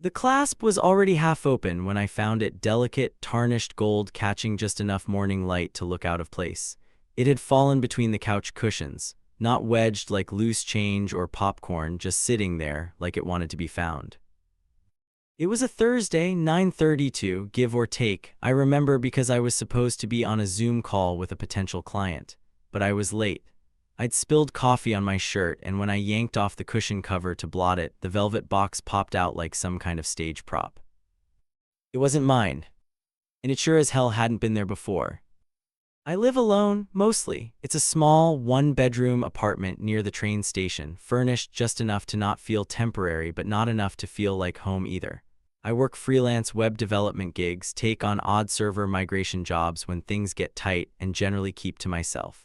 The clasp was already half open when I found it, delicate, tarnished gold catching just enough morning light to look out of place. It had fallen between the couch cushions, not wedged like loose change or popcorn, just sitting there like it wanted to be found. It was a Thursday, 9:32, give or take. I remember because I was supposed to be on a Zoom call with a potential client, but I was late. I'd spilled coffee on my shirt, and when I yanked off the cushion cover to blot it, the velvet box popped out like some kind of stage prop. It wasn't mine, and it sure as hell hadn't been there before. I live alone, mostly. It's a small, one-bedroom apartment near the train station, furnished just enough to not feel temporary but not enough to feel like home either. I work freelance web development gigs, take on odd server migration jobs when things get tight, and generally keep to myself.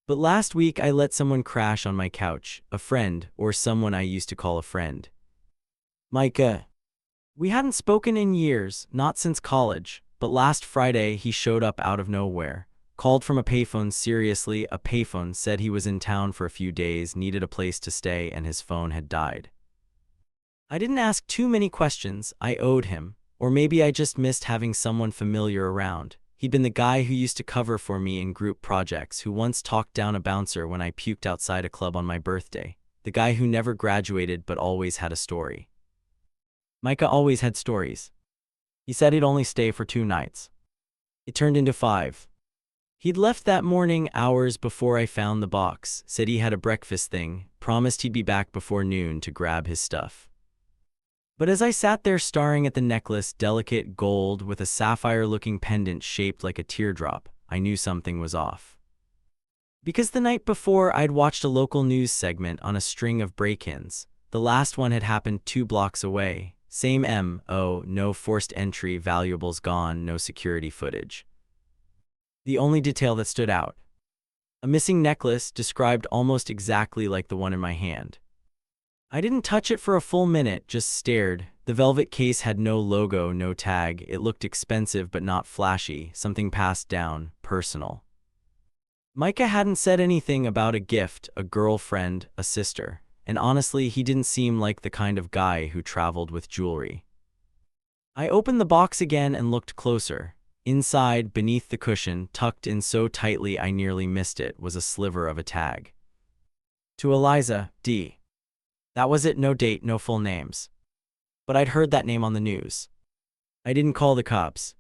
But last week I let someone crash on my couch, a friend, or someone I used to call a friend. Micah. We hadn't spoken in years, not since college, but last Friday he showed up out of nowhere. Called from a payphone. Seriously, a payphone. Said he was in town for a few days, needed a place to stay, and his phone had died. I didn't ask too many questions. I owed him. Or maybe I just missed having someone familiar around. He'd been the guy who used to cover for me in group projects, who once talked down a bouncer when I puked outside a club on my birthday. The guy who never graduated but always had a story. Micah always had stories. He said he'd only stay for 2 nights. It turned into 5. He'd left that morning hours before I found the box, said he had a breakfast thing, promised he'd be back before noon to grab his stuff. But as I sat there staring at the necklace, delicate gold with a sapphire-looking pendant shaped like a teardrop, I knew something was off. Because the night before I'd watched a local news segment on a string of break-ins. The last one had happened 2 blocks away. Same M.O., no forced entry, valuables gone, no security footage. The only detail that stood out: a missing necklace described almost exactly like the one in my hand. I didn't touch it for a full minute, just stared. The velvet case had no logo, no tag. It looked expensive but not flashy, something passed down, personal. Micah hadn't said anything about a gift, a girlfriend, a sister, and honestly, he didn't seem like the kind of guy who traveled with jewelry. I opened the box again and looked closer. Inside, beneath the cushion, tucked in so tightly I nearly missed it, was a sliver of a tag. To Eliza, D. That was it, no date, no full names. But I'd heard that name on the news. I didn't call the cops.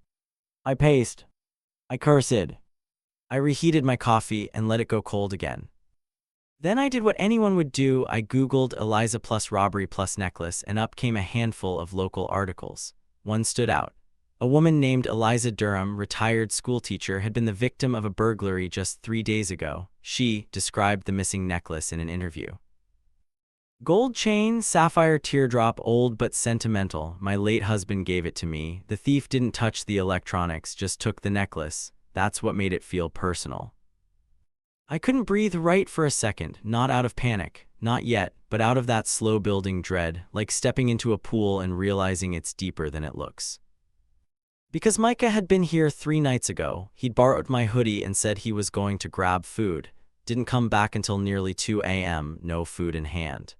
I paced. I cursed. I reheated my coffee and let it go cold again. Then I did what anyone would do. I Googled Eliza plus robbery plus necklace, and up came a handful of local articles. One stood out. A woman named Eliza Durham, retired schoolteacher, had been the victim of a burglary just 3 days ago. She described the missing necklace in an interview. Gold chain, sapphire teardrop, old but sentimental. My late husband gave it to me. The thief didn't touch the electronics, just took the necklace. That's what made it feel personal. I couldn't breathe right for a second, not out of panic, not yet, but out of that slow-building dread, like stepping into a pool and realizing it's deeper than it looks. Because Micah had been here 3 nights ago, he'd borrowed my hoodie and said he was going to grab food. Didn't come back until nearly 2 a.m., no food in hand.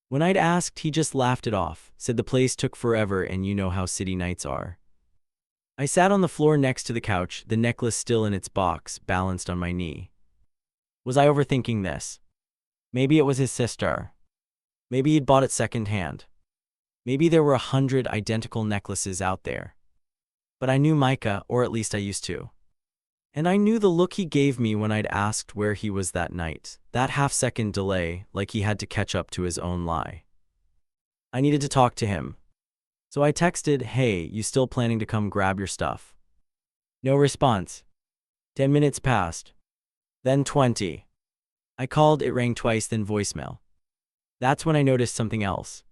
When I'd asked, he just laughed it off, said the place took forever and you know how city nights are. I sat on the floor next to the couch, the necklace still in its box, balanced on my knee. Was I overthinking this? Maybe it was his sister. Maybe he'd bought it secondhand. Maybe there were 100 identical necklaces out there. But I knew Micah, or at least I used to. And I knew the look he gave me when I'd asked where he was that night, that half-second delay, like he had to catch up to his own lie. I needed to talk to him. So I texted, "Hey, you still planning to come grab your stuff?" No response. 10 minutes passed. Then 20. I called, it rang twice, then voicemail. That's when I noticed something else.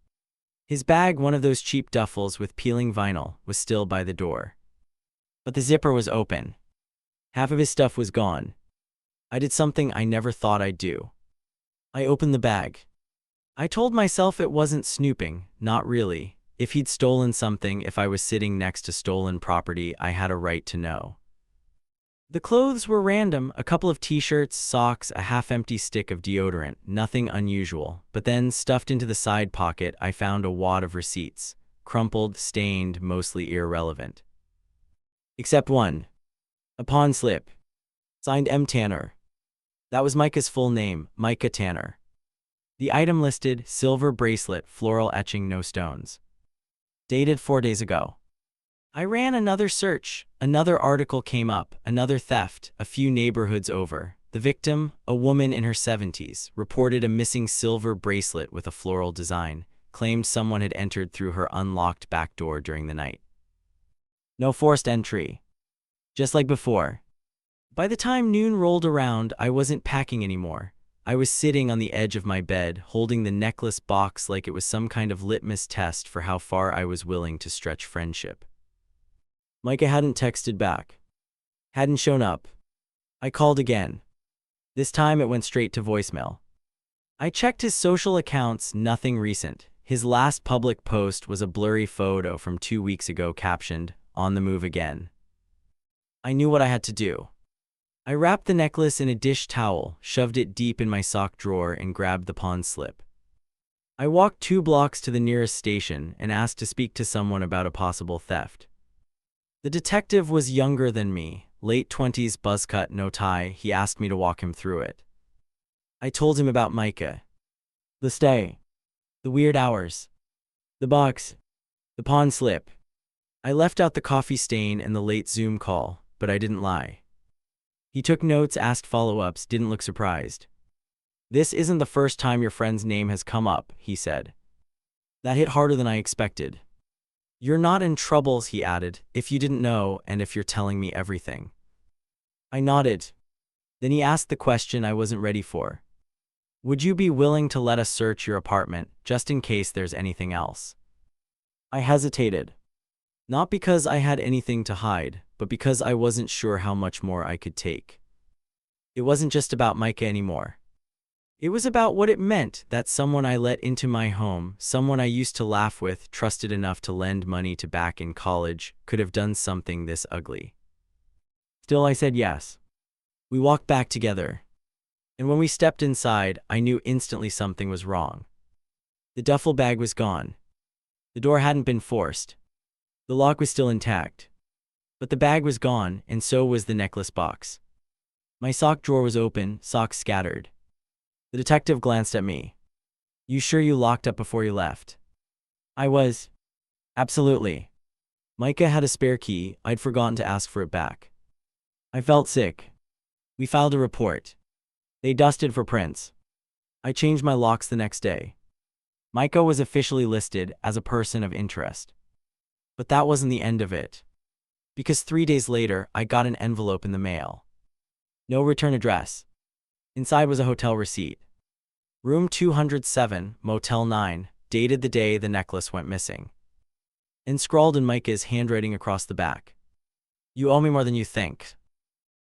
His bag, one of those cheap duffels with peeling vinyl, was still by the door. But the zipper was open. Half of his stuff was gone. I did something I never thought I'd do. I opened the bag. I told myself it wasn't snooping, not really. If he'd stolen something, if I was sitting next to stolen property, I had a right to know. The clothes were random, a couple of t-shirts, socks, a half-empty stick of deodorant, nothing unusual. But then, stuffed into the side pocket, I found a wad of receipts. Crumpled, stained, mostly irrelevant. Except one. A pawn slip. Signed M. Tanner. That was Micah's full name, Micah Tanner. The item listed, silver bracelet, floral etching, no stones. Dated 4 days ago. I ran another search. Another article came up, another theft, a few neighborhoods over. The victim, a woman in her 70s, reported a missing silver bracelet with a floral design, claimed someone had entered through her unlocked back door during the night. No forced entry. Just like before. By the time noon rolled around, I wasn't packing anymore. I was sitting on the edge of my bed, holding the necklace box like it was some kind of litmus test for how far I was willing to stretch friendship. Micah hadn't texted back. Hadn't shown up. I called again. This time it went straight to voicemail. I checked his social accounts, nothing recent. His last public post was a blurry photo from 2 weeks ago captioned, "On the move again." I knew what I had to do. I wrapped the necklace in a dish towel, shoved it deep in my sock drawer, and grabbed the pawn slip. I walked 2 blocks to the nearest station and asked to speak to someone about a possible theft. The detective was younger than me, late 20s, buzz cut, no tie. He asked me to walk him through it. I told him about Micah. The stay. The weird hours. The box. The pawn slip. I left out the coffee stain and the late Zoom call, but I didn't lie. He took notes, asked follow-ups, didn't look surprised. "This isn't the first time your friend's name has come up," he said. That hit harder than I expected. "You're not in trouble," he added, "if you didn't know and if you're telling me everything." I nodded. Then he asked the question I wasn't ready for. "Would you be willing to let us search your apartment, just in case there's anything else?" I hesitated. Not because I had anything to hide, but because I wasn't sure how much more I could take. It wasn't just about Micah anymore. It was about what it meant that someone I let into my home, someone I used to laugh with, trusted enough to lend money to back in college, could have done something this ugly. Still, I said yes. We walked back together. And when we stepped inside, I knew instantly something was wrong. The duffel bag was gone. The door hadn't been forced. The lock was still intact. But the bag was gone, and so was the necklace box. My sock drawer was open, socks scattered. The detective glanced at me. "You sure you locked up before you left?" I was. "Absolutely." Micah had a spare key. I'd forgotten to ask for it back. I felt sick. We filed a report. They dusted for prints. I changed my locks the next day. Micah was officially listed as a person of interest. But that wasn't the end of it. Because 3 days later, I got an envelope in the mail. No return address. Inside was a hotel receipt. Room 207, Motel 9, dated the day the necklace went missing. And scrawled in Micah's handwriting across the back. "You owe me more than you think."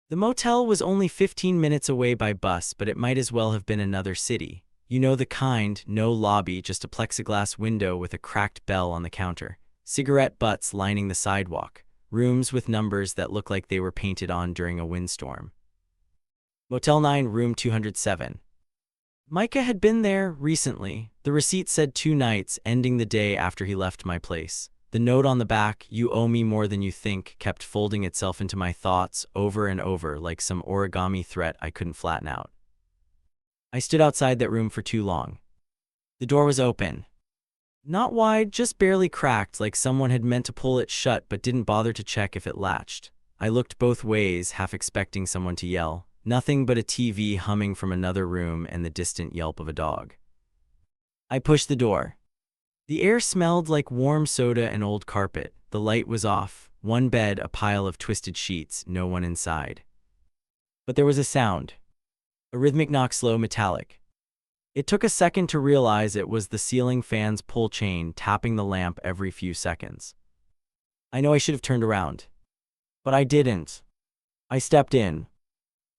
The motel was only 15 minutes away by bus, but it might as well have been another city. You know the kind, no lobby, just a plexiglass window with a cracked bell on the counter. Cigarette butts lining the sidewalk. Rooms with numbers that look like they were painted on during a windstorm. Motel 9, room 207. Micah had been there recently. The receipt said 2 nights, ending the day after he left my place. The note on the back, "You owe me more than you think," kept folding itself into my thoughts over and over like some origami threat I couldn't flatten out. I stood outside that room for too long. The door was open. Not wide, just barely cracked, like someone had meant to pull it shut but didn't bother to check if it latched. I looked both ways, half expecting someone to yell. Nothing but a TV humming from another room and the distant yelp of a dog. I pushed the door. The air smelled like warm soda and old carpet. The light was off. One bed, a pile of twisted sheets, no one inside. But there was a sound. A rhythmic knock, slow, metallic. It took a second to realize it was the ceiling fan's pull chain tapping the lamp every few seconds. I know I should have turned around. But I didn't. I stepped in.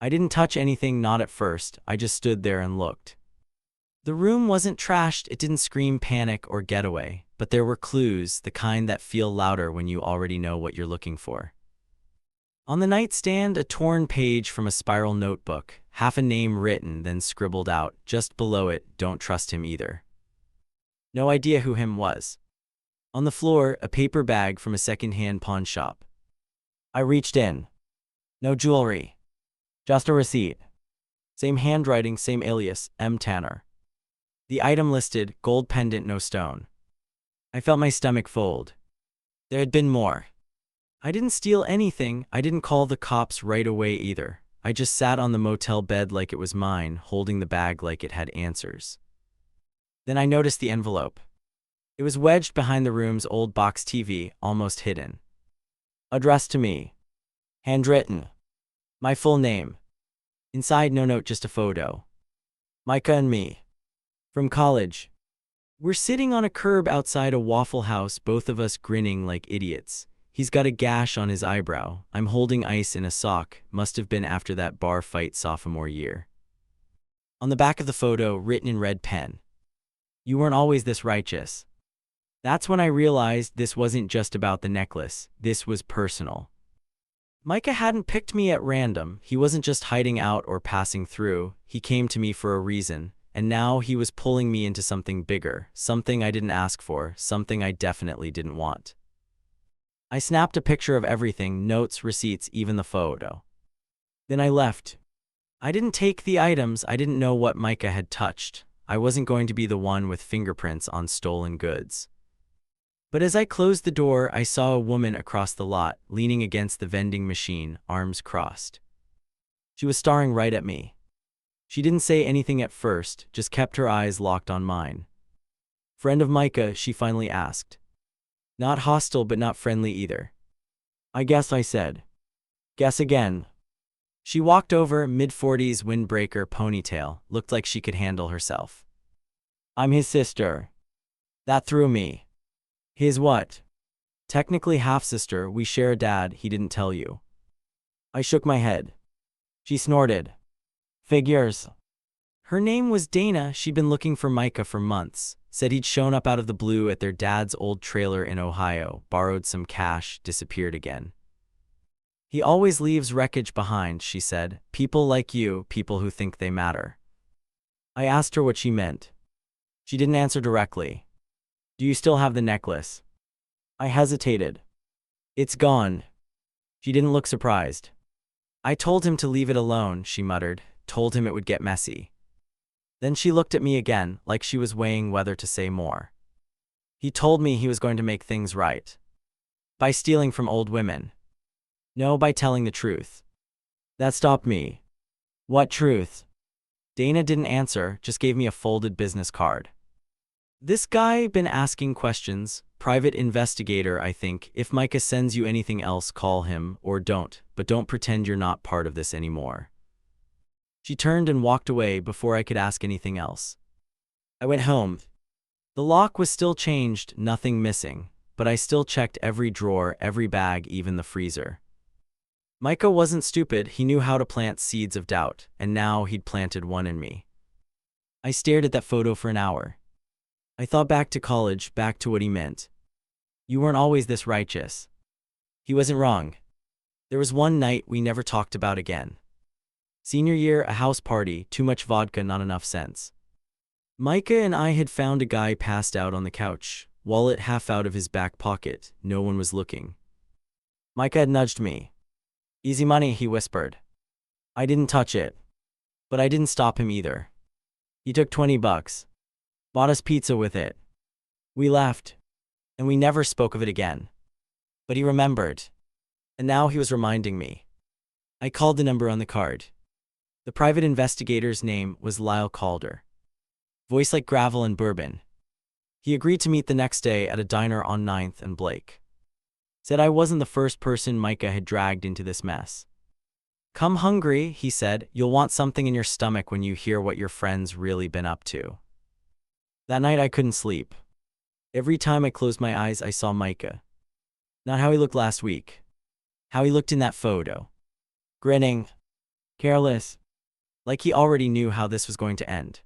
I didn't touch anything, not at first. I just stood there and looked. The room wasn't trashed, it didn't scream panic or getaway, but there were clues, the kind that feel louder when you already know what you're looking for. On the nightstand, a torn page from a spiral notebook, half a name written, then scribbled out. Just below it, don't trust him either. No idea who him was. On the floor, a paper bag from a second-hand pawn shop. I reached in. No jewelry. Just a receipt. Same handwriting, same alias, M. Tanner. The item listed, gold pendant, no stone. I felt my stomach fold. There had been more. I didn't steal anything. I didn't call the cops right away either. I just sat on the motel bed like it was mine, holding the bag like it had answers. Then I noticed the envelope. It was wedged behind the room's old box TV, almost hidden. Addressed to me. Handwritten. My full name. Inside, no note, just a photo. Micah and me. From college. We're sitting on a curb outside a Waffle House, both of us grinning like idiots. He's got a gash on his eyebrow. I'm holding ice in a sock. Must have been after that bar fight sophomore year. On the back of the photo, written in red pen. You weren't always this righteous. That's when I realized this wasn't just about the necklace. This was personal. Micah hadn't picked me at random. He wasn't just hiding out or passing through. He came to me for a reason, and now he was pulling me into something bigger, something I didn't ask for, something I definitely didn't want. I snapped a picture of everything, notes, receipts, even the photo. Then I left. I didn't take the items. I didn't know what Micah had touched. I wasn't going to be the one with fingerprints on stolen goods. But as I closed the door, I saw a woman across the lot, leaning against the vending machine, arms crossed. She was staring right at me. She didn't say anything at first, just kept her eyes locked on mine. Friend of Micah, she finally asked. Not hostile, but not friendly either. I guess, I said. Guess again. She walked over, mid-40s, windbreaker, ponytail, looked like she could handle herself. I'm his sister. That threw me. His what? Technically half-sister, we share a dad, he didn't tell you. I shook my head. She snorted. Figures. Her name was Dana. She'd been looking for Micah for months. Said he'd shown up out of the blue at their dad's old trailer in Ohio, borrowed some cash, disappeared again. He always leaves wreckage behind, she said. People like you, people who think they matter. I asked her what she meant. She didn't answer directly. Do you still have the necklace? I hesitated. It's gone. She didn't look surprised. I told him to leave it alone, she muttered. Told him it would get messy. Then she looked at me again, like she was weighing whether to say more. He told me he was going to make things right. By stealing from old women. No, by telling the truth. That stopped me. What truth? Dana didn't answer, just gave me a folded business card. This guy been asking questions, private investigator, I think. If Micah sends you anything else, call him, or don't, but don't pretend you're not part of this anymore. She turned and walked away before I could ask anything else. I went home. The lock was still changed, nothing missing, but I still checked every drawer, every bag, even the freezer. Micah wasn't stupid, he knew how to plant seeds of doubt, and now he'd planted one in me. I stared at that photo for an hour. I thought back to college, back to what he meant. You weren't always this righteous. He wasn't wrong. There was one night we never talked about again. Senior year, a house party, too much vodka, not enough sense. Micah and I had found a guy passed out on the couch, wallet half out of his back pocket. No one was looking. Micah had nudged me. Easy money, he whispered. I didn't touch it. But I didn't stop him either. He took $20. Bought us pizza with it. We left. And we never spoke of it again. But he remembered. And now he was reminding me. I called the number on the card. The private investigator's name was Lyle Calder. Voice like gravel and bourbon. He agreed to meet the next day at a diner on 9th and Blake. Said I wasn't the first person Micah had dragged into this mess. Come hungry, he said. You'll want something in your stomach when you hear what your friend's really been up to. That night I couldn't sleep. Every time I closed my eyes, I saw Micah. Not how he looked last week. How he looked in that photo. Grinning. Careless. Like he already knew how this was going to end.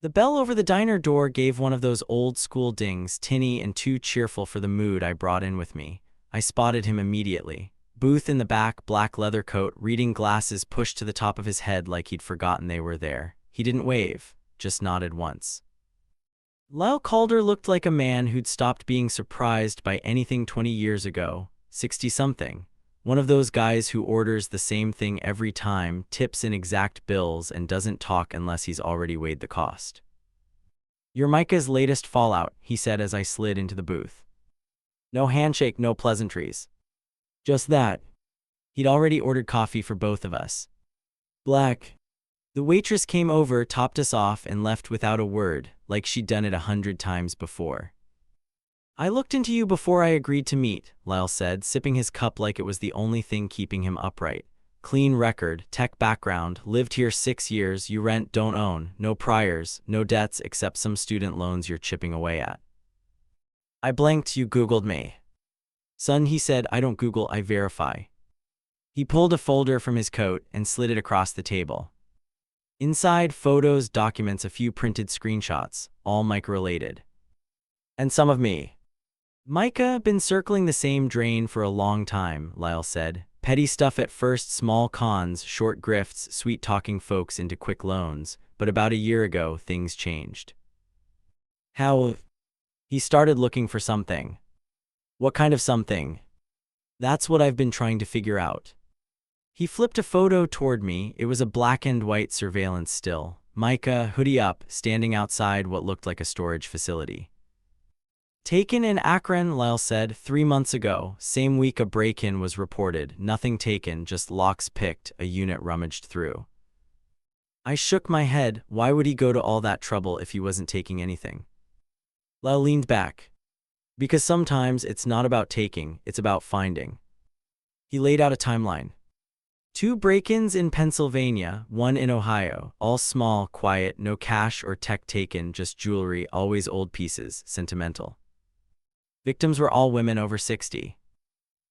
The bell over the diner door gave one of those old-school dings, tinny and too cheerful for the mood I brought in with me. I spotted him immediately. Booth in the back, black leather coat, reading glasses pushed to the top of his head like he'd forgotten they were there. He didn't wave, just nodded once. Lyle Calder looked like a man who'd stopped being surprised by anything 20 years ago, 60-something. One of those guys who orders the same thing every time, tips in exact bills, and doesn't talk unless he's already weighed the cost. "You're Micah's latest fallout," he said as I slid into the booth. No handshake, no pleasantries. Just that. He'd already ordered coffee for both of us. Black. The waitress came over, topped us off, and left without a word, like she'd done it 100 times before. "I looked into you before I agreed to meet," Lyle said, sipping his cup like it was the only thing keeping him upright. "Clean record, tech background, lived here 6 years, you rent, don't own, no priors, no debts except some student loans you're chipping away at." I blinked. "You Googled me." "Son," he said, "I don't Google, I verify." He pulled a folder from his coat and slid it across the table. Inside, photos, documents, a few printed screenshots, all Micah-related. "And some of me." "Micah, been circling the same drain for a long time," Lyle said. "Petty stuff at first, small cons, short grifts, sweet-talking folks into quick loans, but about a year ago, things changed." "How?" "He started looking for something." "What kind of something?" "That's what I've been trying to figure out." He flipped a photo toward me. It was a black and white surveillance still. Micah, hoodie up, standing outside what looked like a storage facility. "Taken in Akron," Lyle said, 3 months ago. Same week a break-in was reported. Nothing taken, just locks picked, a unit rummaged through. I shook my head. Why would he go to all that trouble if he wasn't taking anything? Lyle leaned back. "Because sometimes it's not about taking, it's about finding." He laid out a timeline. 2 break-ins in Pennsylvania, 1 in Ohio, all small, quiet, no cash or tech taken, just jewelry, always old pieces, sentimental. Victims were all women over 60.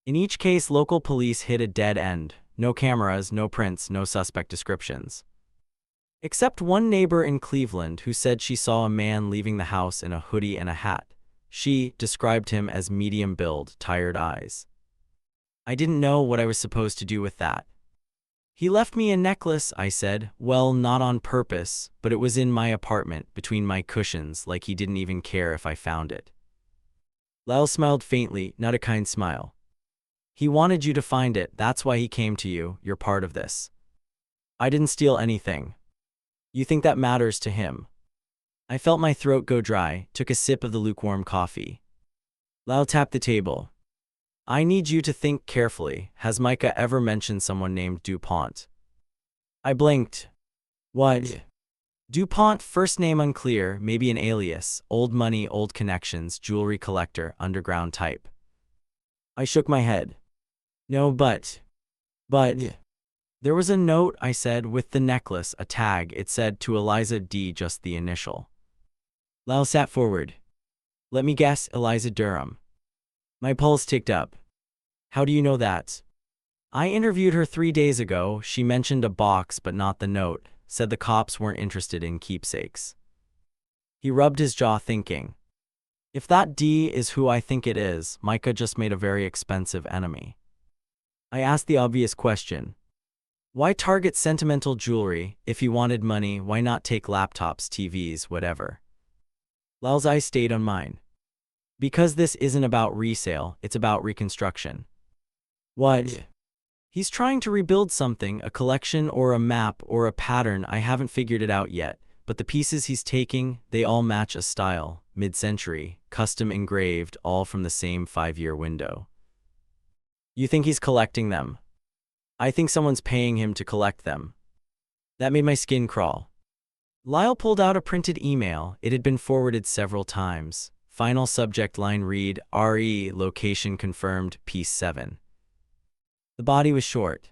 In each case, local police hit a dead end. No cameras, no prints, no suspect descriptions. Except one neighbor in Cleveland who said she saw a man leaving the house in a hoodie and a hat. She described him as medium build, tired eyes. I didn't know what I was supposed to do with that. "He left me a necklace," I said. "Well, not on purpose, but it was in my apartment, between my cushions, like he didn't even care if I found it." Lyle smiled faintly, not a kind smile. "He wanted you to find it, that's why he came to you, you're part of this." "I didn't steal anything." "You think that matters to him?" I felt my throat go dry, took a sip of the lukewarm coffee. Lyle tapped the table. "I need you to think carefully. Has Micah ever mentioned someone named DuPont?" I blinked. "What?" "DuPont, first name unclear, maybe an alias, old money, old connections, jewelry collector, underground type." I shook my head. "No, but... There was a note," I said, "with the necklace, a tag. It said to Eliza D., just the initial." Lyle sat forward. "Let me guess, Eliza Durham." My pulse ticked up. "How do you know that?" "I interviewed her 3 days ago. She mentioned a box but not the note. Said the cops weren't interested in keepsakes." He rubbed his jaw, thinking. If that D is who I think it is, Micah just made a very expensive enemy. I asked the obvious question. Why target sentimental jewelry? If he wanted money, why not take laptops, TVs, whatever? Lyle's eyes stayed on mine. Because this isn't about resale, it's about reconstruction. What? He's trying to rebuild something, a collection or a map or a pattern. I haven't figured it out yet, but the pieces he's taking, they all match a style, mid-century, custom engraved, all from the same 5-year window. You think he's collecting them? I think someone's paying him to collect them. That made my skin crawl. Lyle pulled out a printed email. It had been forwarded several times. Final subject line read, RE, location confirmed, piece 7. The body was short.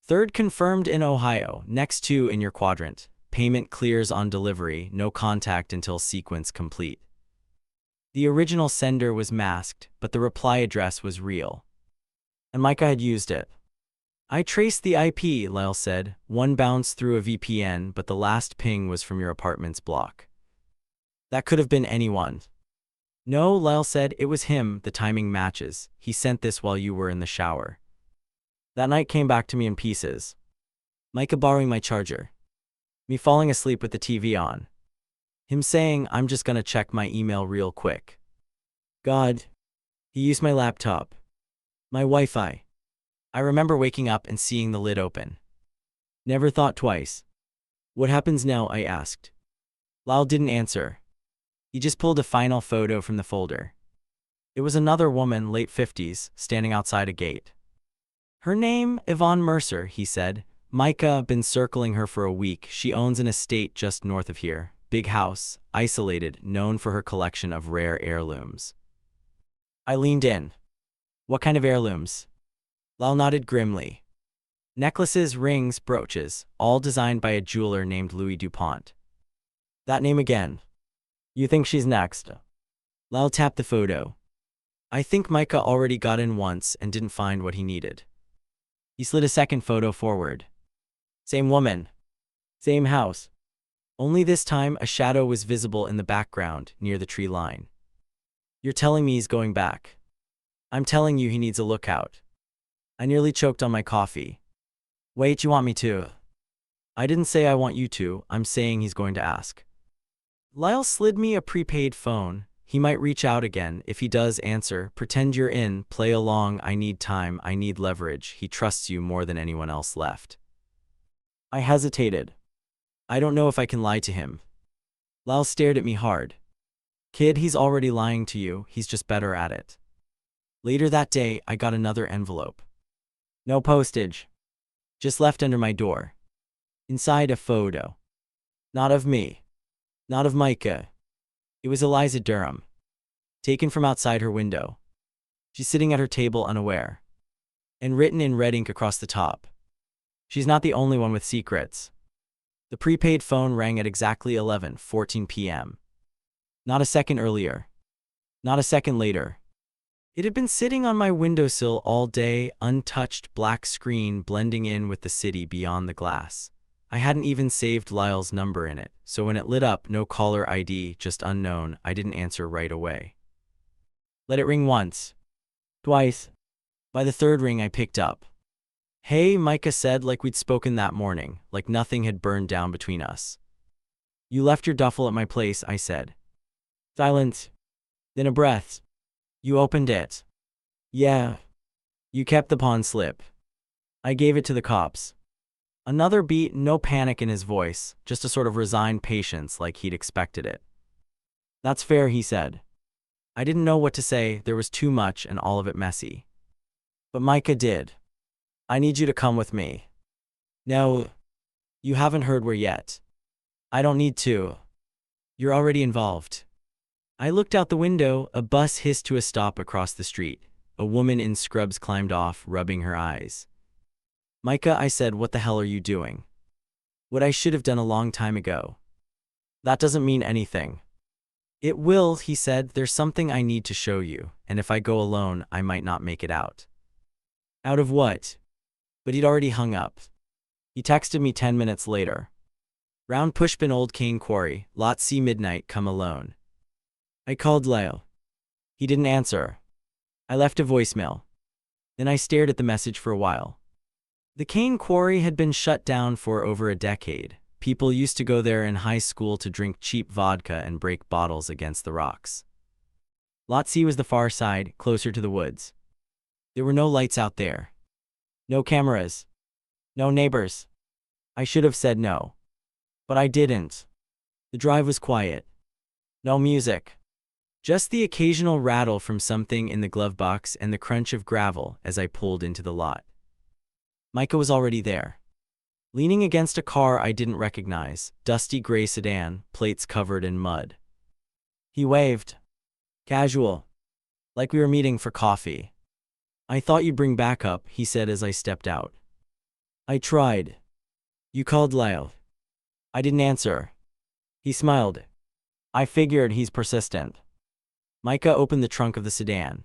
Third confirmed in Ohio, next 2 in your quadrant. Payment clears on delivery, no contact until sequence complete. The original sender was masked, but the reply address was real. And Micah had used it. I traced the IP, Lyle said. One bounced through a VPN, but the last ping was from your apartment's block. That could have been anyone. No, Lyle said, it was him. The timing matches. He sent this while you were in the shower. That night came back to me in pieces. Micah borrowing my charger. Me falling asleep with the TV on. Him saying, I'm just gonna check my email real quick. God. He used my laptop. My Wi-Fi. I remember waking up and seeing the lid open. Never thought twice. What happens now? I asked. Lyle didn't answer. He just pulled a final photo from the folder. It was another woman, late 50s, standing outside a gate. Her name, Yvonne Mercer, he said. Micah, been circling her for a week. She owns an estate just north of here. Big house, isolated, known for her collection of rare heirlooms. I leaned in. What kind of heirlooms? Lyle nodded grimly. Necklaces, rings, brooches, all designed by a jeweler named Louis DuPont. That name again. You think she's next? Lyle tapped the photo. I think Micah already got in once and didn't find what he needed. He slid a second photo forward. Same woman. Same house. Only this time a shadow was visible in the background, near the tree line. You're telling me he's going back? I'm telling you he needs a lookout. I nearly choked on my coffee. Wait, you want me to? I didn't say I want you to, I'm saying he's going to ask. Lyle slid me a prepaid phone. He might reach out again. If he does answer, pretend you're in, play along. I need time, I need leverage. He trusts you more than anyone else left. I hesitated. I don't know if I can lie to him. Lyle stared at me hard. Kid, he's already lying to you, he's just better at it. Later that day, I got another envelope. No postage. Just left under my door. Inside, a photo. Not of me. Not of Micah. It was Eliza Durham. Taken from outside her window. She's sitting at her table unaware. And written in red ink across the top. She's not the only one with secrets. The prepaid phone rang at exactly 11:14 p.m. Not a second earlier. Not a second later. It had been sitting on my windowsill all day, untouched, black screen blending in with the city beyond the glass. I hadn't even saved Lyle's number in it, so when it lit up, no caller ID, just unknown, I didn't answer right away. Let it ring once. Twice. By the third ring, I picked up. Hey, Micah said, like we'd spoken that morning, like nothing had burned down between us. You left your duffel at my place, I said. Silence. Then a breath. You opened it. Yeah. You kept the pawn slip. I gave it to the cops. Another beat, no panic in his voice, just a sort of resigned patience like he'd expected it. That's fair, he said. I didn't know what to say, there was too much and all of it messy. But Micah did. I need you to come with me. No. You haven't heard where yet. I don't need to. You're already involved. I looked out the window, a bus hissed to a stop across the street. A woman in scrubs climbed off, rubbing her eyes. Micah, I said, what the hell are you doing? What I should have done a long time ago. That doesn't mean anything. It will, he said, there's something I need to show you, and if I go alone, I might not make it out. Out of what? But he'd already hung up. He texted me 10 minutes later. Round Pushpin Old Cane Quarry, Lot C midnight, come alone. I called Lyle. He didn't answer. I left a voicemail. Then I stared at the message for a while. The cane quarry had been shut down for over a decade. People used to go there in high school to drink cheap vodka and break bottles against the rocks. Lot C was the far side, closer to the woods. There were no lights out there. No cameras. No neighbors. I should have said no. But I didn't. The drive was quiet. No music. Just the occasional rattle from something in the glove box and the crunch of gravel as I pulled into the lot. Micah was already there. Leaning against a car I didn't recognize, dusty gray sedan, plates covered in mud. He waved. Casual. Like we were meeting for coffee. I thought you'd bring backup, he said as I stepped out. I tried. You called Lyle. I didn't answer. He smiled. I figured he's persistent. Micah opened the trunk of the sedan.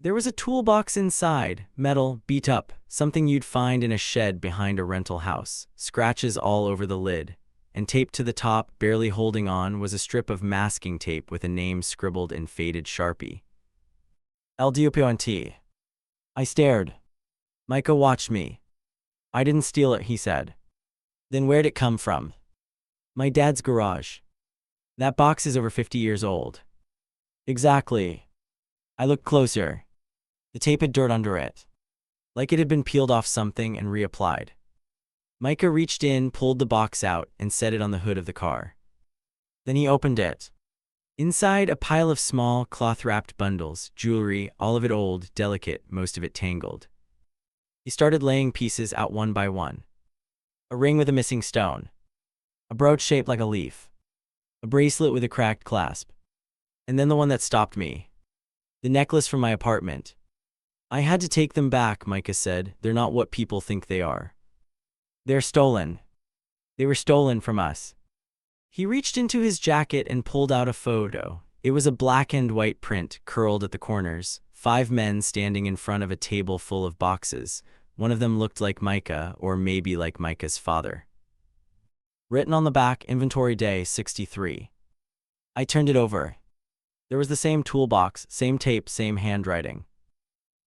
There was a toolbox inside, metal, beat up, something you'd find in a shed behind a rental house, scratches all over the lid, and taped to the top, barely holding on, was a strip of masking tape with a name scribbled in faded Sharpie. El DuPont. I stared. Micah watched me. I didn't steal it, he said. Then where'd it come from? My dad's garage. That box is over 50 years old. Exactly. I looked closer. The tape had dirt under it, like it had been peeled off something and reapplied. Micah reached in, pulled the box out, and set it on the hood of the car. Then he opened it. Inside, a pile of small, cloth-wrapped bundles, jewelry, all of it old, delicate, most of it tangled. He started laying pieces out one by one. A ring with a missing stone. A brooch shaped like a leaf. A bracelet with a cracked clasp. And then the one that stopped me. The necklace from my apartment. I had to take them back, Micah said. They're not what people think they are. They're stolen. They were stolen from us. He reached into his jacket and pulled out a photo. It was a black and white print, curled at the corners. 5 men standing in front of a table full of boxes. One of them looked like Micah, or maybe like Micah's father. Written on the back, Inventory Day 63. I turned it over. There was the same toolbox, same tape, same handwriting.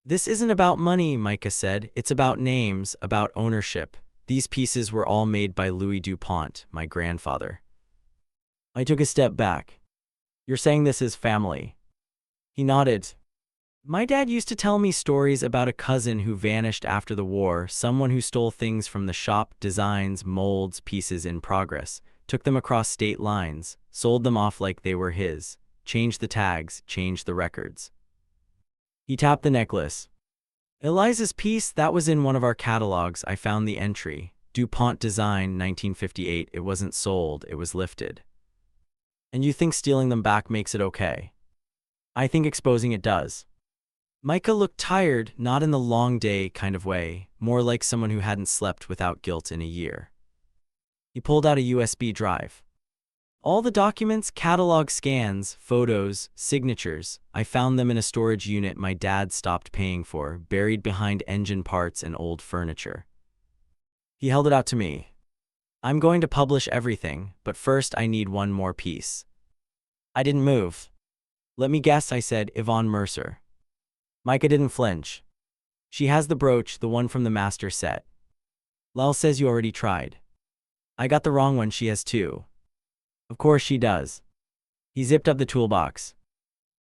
This isn't about money, Micah said. It's about names, about ownership. These pieces were all made by Louis DuPont, my grandfather. I took a step back. You're saying this is family? He nodded. My dad used to tell me stories about a cousin who vanished after the war, someone who stole things from the shop, designs, molds, pieces in progress, took them across state lines, sold them off like they were his, changed the tags, changed the records. He tapped the necklace. Eliza's piece, that was in one of our catalogs. I found the entry. DuPont Design, 1958. It wasn't sold, it was lifted. And you think stealing them back makes it okay? I think exposing it does. Micah looked tired, not in the long day kind of way, more like someone who hadn't slept without guilt in a year. He pulled out a USB drive. All the documents, catalog scans, photos, signatures, I found them in a storage unit my dad stopped paying for, buried behind engine parts and old furniture. He held it out to me. I'm going to publish everything, but first I need one more piece. I didn't move. Let me guess, I said, Yvonne Mercer. Micah didn't flinch. She has the brooch, the one from the master set. Lal says you already tried. I got the wrong one, she has two. Of course she does. He zipped up the toolbox.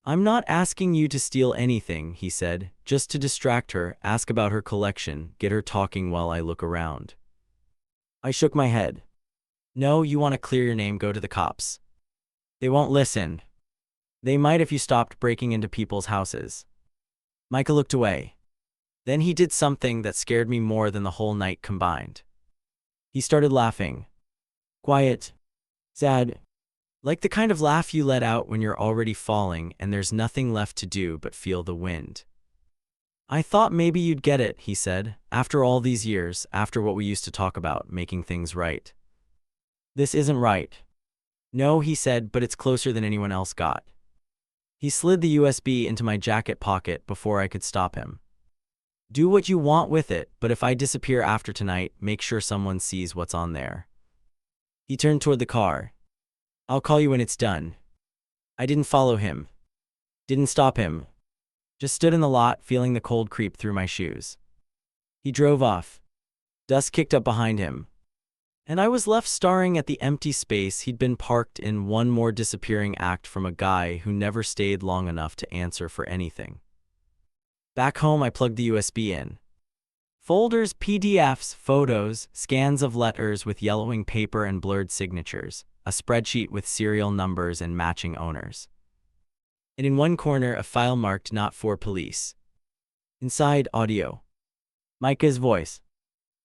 I'm not asking you to steal anything, he said, just to distract her, ask about her collection, get her talking while I look around. I shook my head. No, you want to clear your name, go to the cops. They won't listen. They might if you stopped breaking into people's houses. Micah looked away. Then he did something that scared me more than the whole night combined. He started laughing. Quiet. Sad. Like the kind of laugh you let out when you're already falling and there's nothing left to do but feel the wind. I thought maybe you'd get it, he said, after all these years, after what we used to talk about, making things right. This isn't right. No, he said, but it's closer than anyone else got. He slid the USB into my jacket pocket before I could stop him. Do what you want with it, but if I disappear after tonight, make sure someone sees what's on there. He turned toward the car. I'll call you when it's done. I didn't follow him. Didn't stop him. Just stood in the lot, feeling the cold creep through my shoes. He drove off. Dust kicked up behind him. And I was left staring at the empty space he'd been parked in, one more disappearing act from a guy who never stayed long enough to answer for anything. Back home, I plugged the USB in. Folders, PDFs, photos, scans of letters with yellowing paper and blurred signatures, a spreadsheet with serial numbers and matching owners. And in one corner, a file marked not for police. Inside, audio. Micah's voice.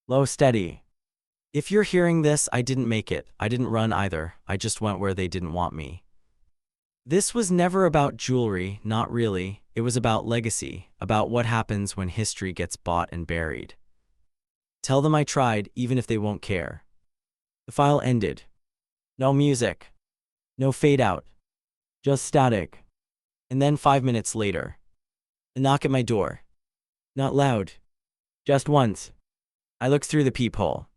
Low, steady. If you're hearing this, I didn't make it. I didn't run either. I just went where they didn't want me. This was never about jewelry, not really. It was about legacy, about what happens when history gets bought and buried. Tell them I tried, even if they won't care. The file ended. No music. No fade out. Just static. And then 5 minutes later, a knock at my door. Not loud. Just once. I looked through the peephole.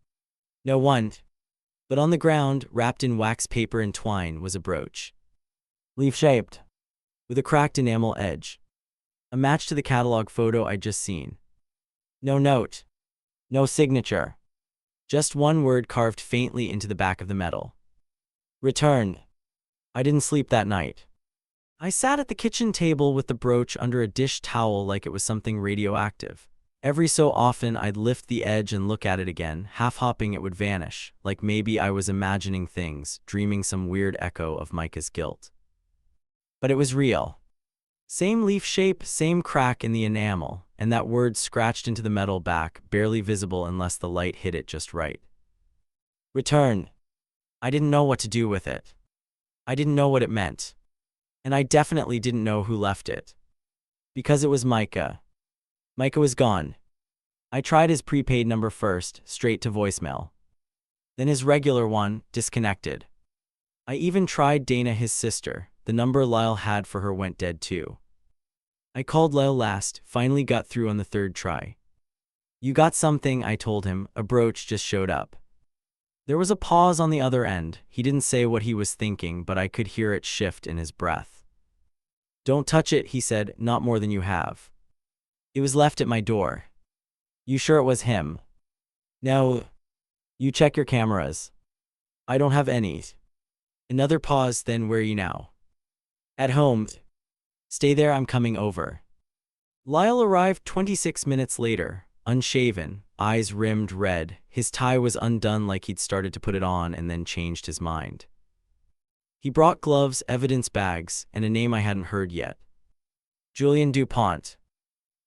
No one. But on the ground, wrapped in wax paper and twine, was a brooch. Leaf-shaped. With a cracked enamel edge. A match to the catalog photo I'd just seen. No note. No signature. Just one word carved faintly into the back of the metal. Return. I didn't sleep that night. I sat at the kitchen table with the brooch under a dish towel like it was something radioactive. Every so often I'd lift the edge and look at it again, half-hopping it would vanish, like maybe I was imagining things, dreaming some weird echo of Micah's guilt. But it was real. Same leaf shape, same crack in the enamel, and that word scratched into the metal back, barely visible unless the light hit it just right. Return. I didn't know what to do with it. I didn't know what it meant. And I definitely didn't know who left it. Because it was Micah. Micah was gone. I tried his prepaid number first, straight to voicemail. Then his regular one, disconnected. I even tried Dana, his sister. The number Lyle had for her went dead too. I called Lyle last, finally got through on the third try. You got something, I told him. A brooch just showed up. There was a pause on the other end. He didn't say what he was thinking, but I could hear it shift in his breath. Don't touch it, he said, not more than you have. It was left at my door. You sure it was him? No. You check your cameras. I don't have any. Another pause, then where are you now? At home. Stay there, I'm coming over. Lyle arrived 26 minutes later, unshaven, eyes rimmed red. His tie was undone like he'd started to put it on and then changed his mind. He brought gloves, evidence bags, and a name I hadn't heard yet. Julian DuPont.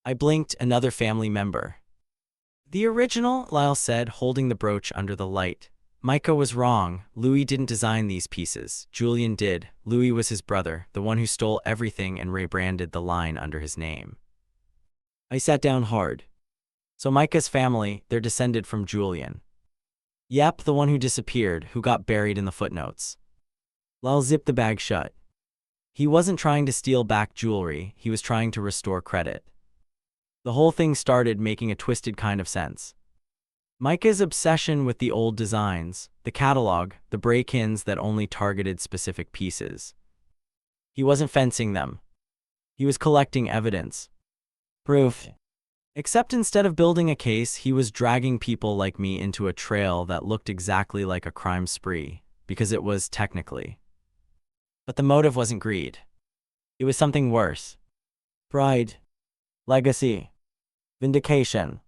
I blinked, another family member. The original, Lyle said, holding the brooch under the light. Micah was wrong. Louis didn't design these pieces. Julian did. Louis was his brother, the one who stole everything and rebranded the line under his name. I sat down hard. So Micah's family, they're descended from Julian. Yep, the one who disappeared, who got buried in the footnotes. Lyle zipped the bag shut. He wasn't trying to steal back jewelry, he was trying to restore credit. The whole thing started making a twisted kind of sense. Micah's obsession with the old designs, the catalog, the break-ins that only targeted specific pieces. He wasn't fencing them. He was collecting evidence. Proof. Except instead of building a case, he was dragging people like me into a trail that looked exactly like a crime spree, because it was technically. But the motive wasn't greed. It was something worse. Pride. Legacy. Vindication.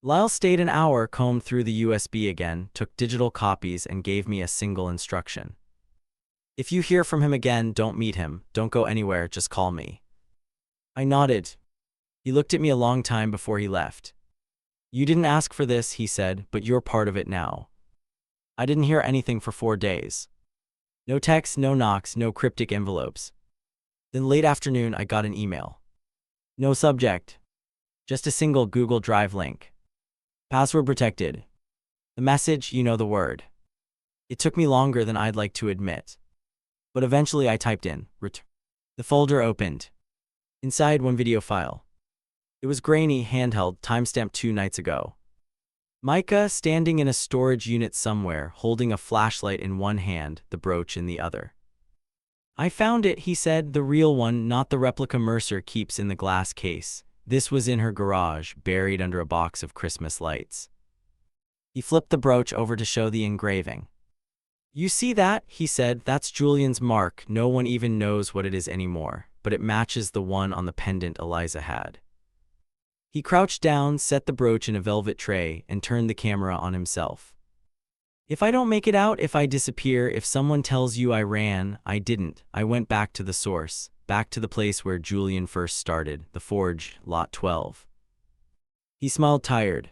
Lyle stayed an hour, combed through the USB again, took digital copies, and gave me a single instruction. If you hear from him again, don't meet him, don't go anywhere, just call me. I nodded. He looked at me a long time before he left. You didn't ask for this, he said, but you're part of it now. I didn't hear anything for 4 days. No texts, no knocks, no cryptic envelopes. Then late afternoon, I got an email. No subject. Just a single Google Drive link. Password protected. The message, you know the word. It took me longer than I'd like to admit. But eventually I typed in, return. The folder opened. Inside, one video file. It was grainy, handheld, timestamped 2 nights ago. Micah standing in a storage unit somewhere, holding a flashlight in one hand, the brooch in the other. I found it, he said, the real one, not the replica Mercer keeps in the glass case. This was in her garage, buried under a box of Christmas lights. He flipped the brooch over to show the engraving. You see that, he said, that's Julian's mark. No one even knows what it is anymore, but it matches the one on the pendant Eliza had. He crouched down, set the brooch in a velvet tray, and turned the camera on himself. If I don't make it out, if I disappear, if someone tells you I ran, I didn't. I went back to the source, back to the place where Julian first started, the forge, lot 12. He smiled tired.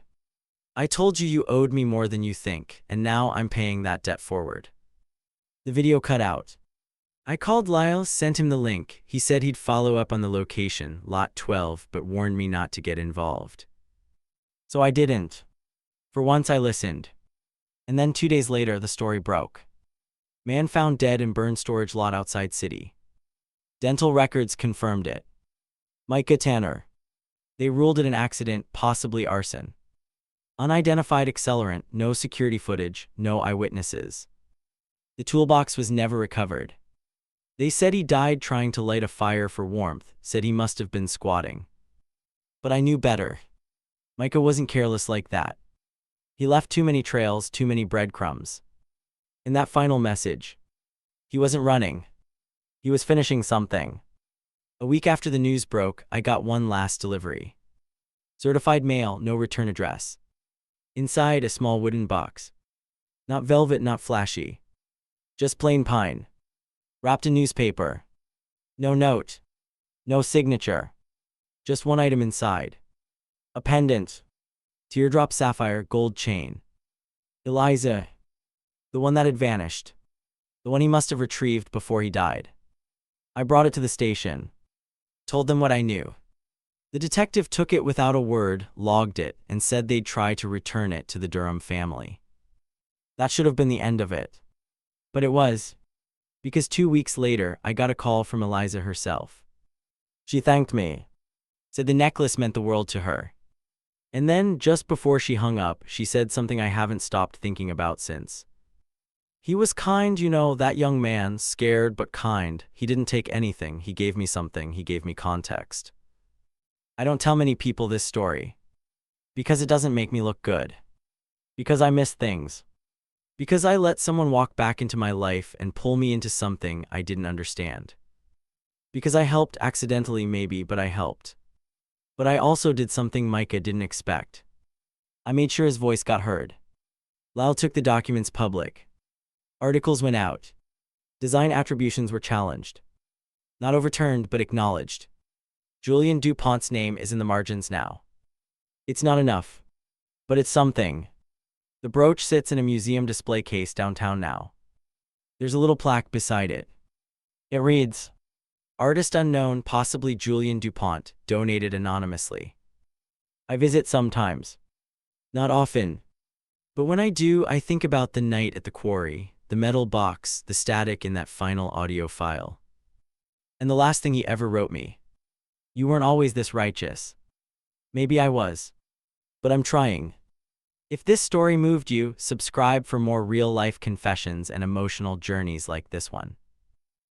I told you owed me more than you think, and now I'm paying that debt forward. The video cut out. I called Lyle, sent him the link. He said he'd follow up on the location, lot 12, but warned me not to get involved. So I didn't. For once I listened. And then 2 days later, the story broke. Man found dead in burned storage lot outside city. Dental records confirmed it. Micah Tanner. They ruled it an accident, possibly arson. Unidentified accelerant, no security footage, no eyewitnesses. The toolbox was never recovered. They said he died trying to light a fire for warmth, said he must have been squatting. But I knew better. Micah wasn't careless like that. He left too many trails, too many breadcrumbs. In that final message, he wasn't running. He was finishing something. A week after the news broke, I got one last delivery. Certified mail, no return address. Inside, a small wooden box. Not velvet, not flashy. Just plain pine. Wrapped in newspaper. No note. No signature. Just one item inside. A pendant. Teardrop sapphire gold chain. Eliza. The one that had vanished. The one he must have retrieved before he died. I brought it to the station. Told them what I knew. The detective took it without a word, logged it, and said they'd try to return it to the Durham family. That should have been the end of it. But it was. Because 2 weeks later, I got a call from Eliza herself. She thanked me. Said the necklace meant the world to her. And then, just before she hung up, she said something I haven't stopped thinking about since. He was kind, that young man, scared but kind. He didn't take anything. He gave me something. He gave me context. I don't tell many people this story. Because it doesn't make me look good. Because I miss things. Because I let someone walk back into my life and pull me into something I didn't understand. Because I helped accidentally maybe, but I helped. But I also did something Micah didn't expect. I made sure his voice got heard. Lyle took the documents public. Articles went out. Design attributions were challenged. Not overturned, but acknowledged. Julian DuPont's name is in the margins now. It's not enough. But it's something. The brooch sits in a museum display case downtown now. There's a little plaque beside it. It reads, Artist unknown, possibly Julian DuPont, donated anonymously. I visit sometimes. Not often. But when I do, I think about the night at the quarry, the metal box, the static in that final audio file. And the last thing he ever wrote me. You weren't always this righteous. Maybe I was. But I'm trying. If this story moved you, subscribe for more real-life confessions and emotional journeys like this one.